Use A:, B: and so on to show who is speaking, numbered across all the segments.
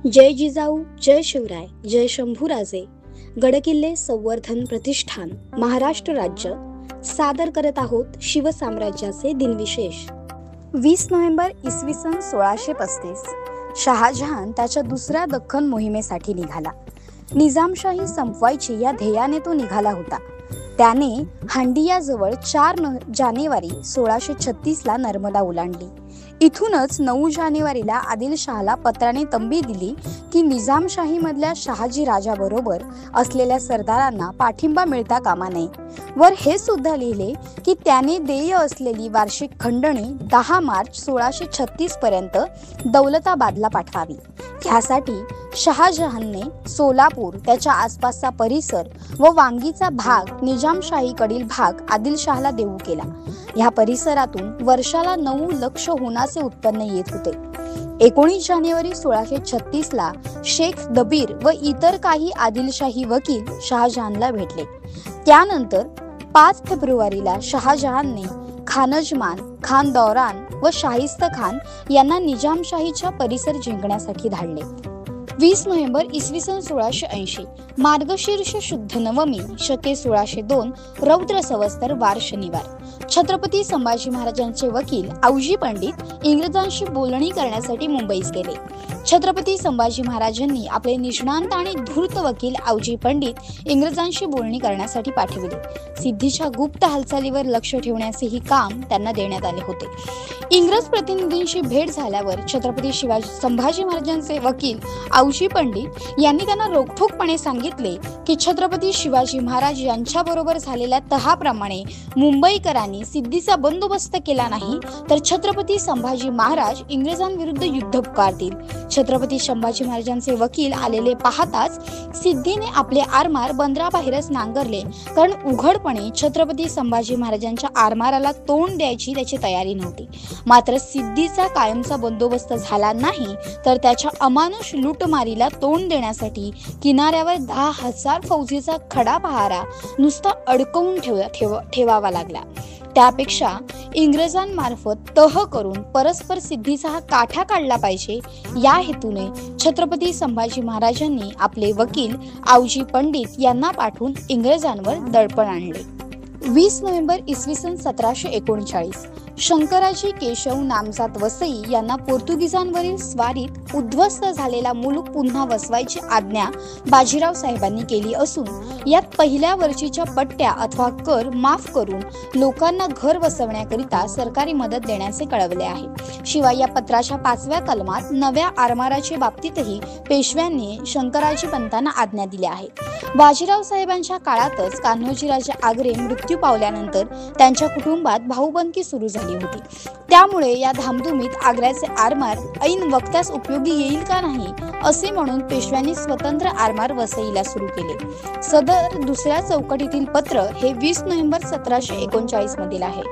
A: जय जिजाऊ, जय शिवराय, जय शंभूराजे. गडकिल्ले संवर्धन प्रतिष्ठान महाराष्ट्र राज्य सादर करत आहोत शिवसाम्राज्याचे दिनविशेष. 20 नोव्हेंबर इसवी सन 1635 शहाजहान त्याच्या दुसऱ्या दख्खन मोहिमेसाठी निघाला. निजामशाही संपवायची या ध्येयाने तो निघाला होता. त्याने हांडियाजवळ 4 जानेवारी 1636 ला नर्मदा ओलांडली. इथूनच 9 जानेवारीला आदिलशहाला पत्राने तंबी दिली की निजामशाही मधल्या शहाजी राजाबरोबर असलेल्या सरदारांना पाठिंबा मिळता कामा नये. वर हे सुद्धा लिहिले की त्याने देय असलेली वार्षिक खंडणी 10 मार्च 1636 पर्यंत दौलताबादला पाठवावी. यासाठी शहाजहानने सोलापूर, त्याच्या आसपासचा परिसर व वांगीचा भाग, निजामशाहीकडील भाग आदिलशहाला देऊ केला. या परिसरातून वर्षाला 9 लक्ष होनाचे उत्पन्न येत होते. 19 जानेवारी 1636 ला शेख दबीर व इतर काही आदिलशाही वकील शहाजहानला भेटले. त्यानंतर 5 फेब्रुवारीला शहाजहानने खानजमान, खान दौरान व शाहिस्त खान यांना निजामशाहीच्या परिसर जिंकण्यासाठी धाडले. 20 नोव्हेंबर इसवी सन 1680 मार्गशीर्ष शुद्ध नवमी शके 1602 रौद्र संवत्सर वार शनिवार. छत्रपती संभाजी महाराजांचे वकील औजी पंडित इंग्रजांशी बोलणी करण्यासाठी मुंबईस गेले. छत्रपती संभाजी महाराजांनी आपले निष्णांत आणि धूर्त वकील औजी पंडित इंग्रजांशी बोलणी करण्यासाठी पाठविले. सिद्धीच्या गुप्त हालचालीवर लक्ष ठेवण्याचे ही काम त्यांना देण्यात आले होते. इंग्रज प्रतिनिधींशी भेट झाल्यावर छत्रपती संभाजी महाराजांचे वकील औजी पंडित यांनी त्यांना रोखठोकपणे सांगितले की छत्रपती शिवाजी महाराज यांच्या बरोबर झालेल्या तहाप्रमाणे मुंबईकरांनी सिद्धीचा बंदोबस्त केला नाही तर छत्रपती संभाजी महाराज इंग्रजांविरुद्ध युद्ध पुकारतील. छत्रपती संभाजी महाराजांचे वकील आलेले पाहताच सिद्धीने आपले आरमार बंदराबाहेरच नांगरले, कारण उघडपणे छत्रपती संभाजी महाराजांच्या आरमाराला तोंड द्यायची त्याची तयारी नव्हती. मात्र सिद्धीचा कायमचा बंदोबस्त झाला नाही तर त्याच्या अमानुष लूटमारीला तोंड देण्यासाठी किनाऱ्यावर 10,000 फौजीचा खडा पहारा नुसता अडकवून ठेवावा लागला. त्यापेक्षा इंग्रजांमार्फत तह करून परस्पर सिद्धीचा हा काठा काढला पाहिजे या हेतूने छत्रपती संभाजी महाराजांनी आपले वकील औजी पंडित यांना पाठवून इंग्रजांवर दडपण आणले. 20 नोव्हेंबर इसवी सन 1739 शंकराजी केशव नामजात वसई यांना पोर्तुगीजांवरील स्वारीत उद्ध्वस्त झालेला मुलूक पुन्हा वसवायची आज्ञा बाजीराव साहेबांनी केली असून यात पहिल्या वर्षीच्या पट्ट्या अथवा कर माफ करून लोकांना घर वसवण्याकरिता सरकारी मदत देण्याचे कळवले आहे. शिवाय या पत्राच्या 5व्या कलमात नव्या आरमाराच्या बाबतीतही पेशव्यांनी शंकराजी पंतांना आज्ञा दिल्या आहेत. बाजीराव साहेबांच्या काळातच कान्होजीराजे आगरे मृत्यू पावल्यानंतर त्यांच्या कुटुंबात भाऊबंदकी सुरू झाली होती. त्यामुळे या धामधुमीत आग्र्याचे आरमार ऐन वक्त्यास उपयोगी येईल का नाही असे म्हणून पेशव्यांनी स्वतंत्र आरमार वसईला सुरू केले. सदर दुसऱ्या चौकटीतील पत्र हे 20 नोव्हेंबर 1739 मधील आहे.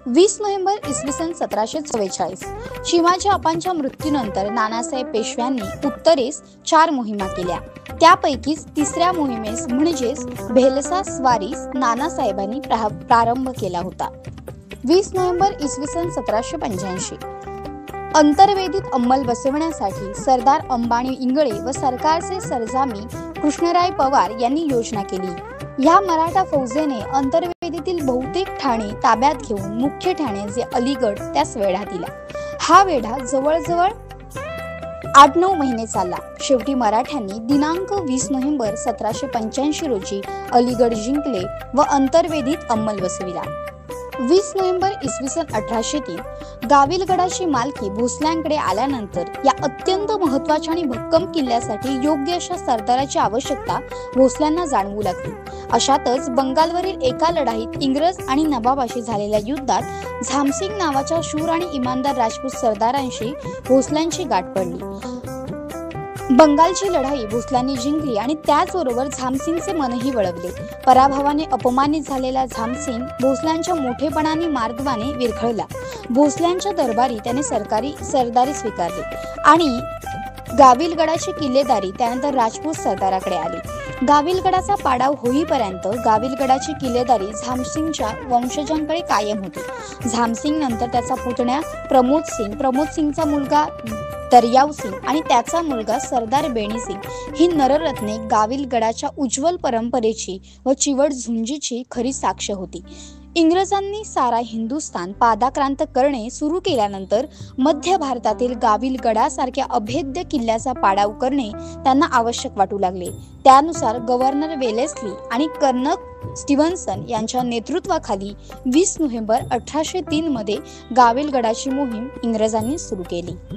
A: 20 नोव्हेंबर इसवी सन 1744 शिवाजी आपांच्या मृत्यूनंतर नानासाहेब पेशव्यांनी उत्तरेस 4 मोहिमा केल्या. त्यापैकीच 3ऱ्या मोहिमेस म्हणजेच भेलसा स्वारीस नानासाहेबांनी प्रारंभ केला होता. 20 नोव्हेंबर इसवी सन 1785 अंतर्वेदीत अंमल बसवण्यासाठी सरदार अंबाणी इंगळे व सरकारचे सरजामी कृष्णराय पवार यांनी योजना केली. या मराठा फौजेने अंतर्वेदीतील बहुतेक ठाणे ताब्यात घेऊन मुख्य ठाणे जे अलीगड त्यास वेढा दिला. हा वेढा जवळजवळ 8-9 महिने चालला. शेवटी मराठ्यांनी दिनांक 20 नोव्हेंबर 1785 रोजी अलीगड जिंकले व अंतर्वेदीत अंमल बसविला. 20 नोव्हेंबर इसवी सन 1803 गाविलगडाची मालकी भोसल्यांकडे आल्यानंतर या अत्यंत महत्वाच्या आणि भक्कम किल्ल्यासाठी योग्य अशा सरदाराची आवश्यकता भोसल्यांना जाणवू लागली. अशातच बंगालवरील एका लढाईत इंग्रज आणि नवाबाशी झालेल्या युद्धात झामसिंग नावाच्या शूर आणि इमानदार राजपूत सरदारांशी भोसल्यांची गाठ पडली. बंगालची लढाई भोसल्यांनी जिंकली आणि त्याचबरोबर झामसिंगचे मनही वळवले. पराभवाने अपमानित झालेला झामसिंग भोसल्यांच्या मोठेपणाने मार्दवाने विरघळला. भोसल्यांच्या दरबारी त्याने सरदारी स्वीकारली आणि गाविलगडाची किल्लेदारी त्यानंतर राजपूत सरदाराकडे आली. गाविलगडाचा पाडाव होईपर्यंत गाविलगडाची किल्लेदारी झामसिंगच्या वंशजांकडे कायम होती. झामसिंग नंतर त्याचा पुतण्या प्रमोद सिंगचा मुलगा दर्याव सिंग आणि त्याचा मुलगा सरदार बेणी सिंग ही नररत्ने गाविल गडाच्या उज्ज्वल परंपरेची व चिवट झुंजीची खरी साक्ष होती. इंग्रजांनी सारा हिंदुस्थान पादाक्रांत करणे सुरू केल्यानंतर मध्य भारतातील गाविल गडासारख्या अभेद्य किल्ल्याचा पाडाव करणे त्यांना आवश्यक वाटू लागले. त्यानुसार गव्हर्नर वेलेस्ली आणि कर्नल स्टीव्हन्सन यांच्या नेतृत्वाखाली 20 नोव्हेंबर 1803 मध्ये गाविल गडाची मोहीम इंग्रजांनी सुरू केली.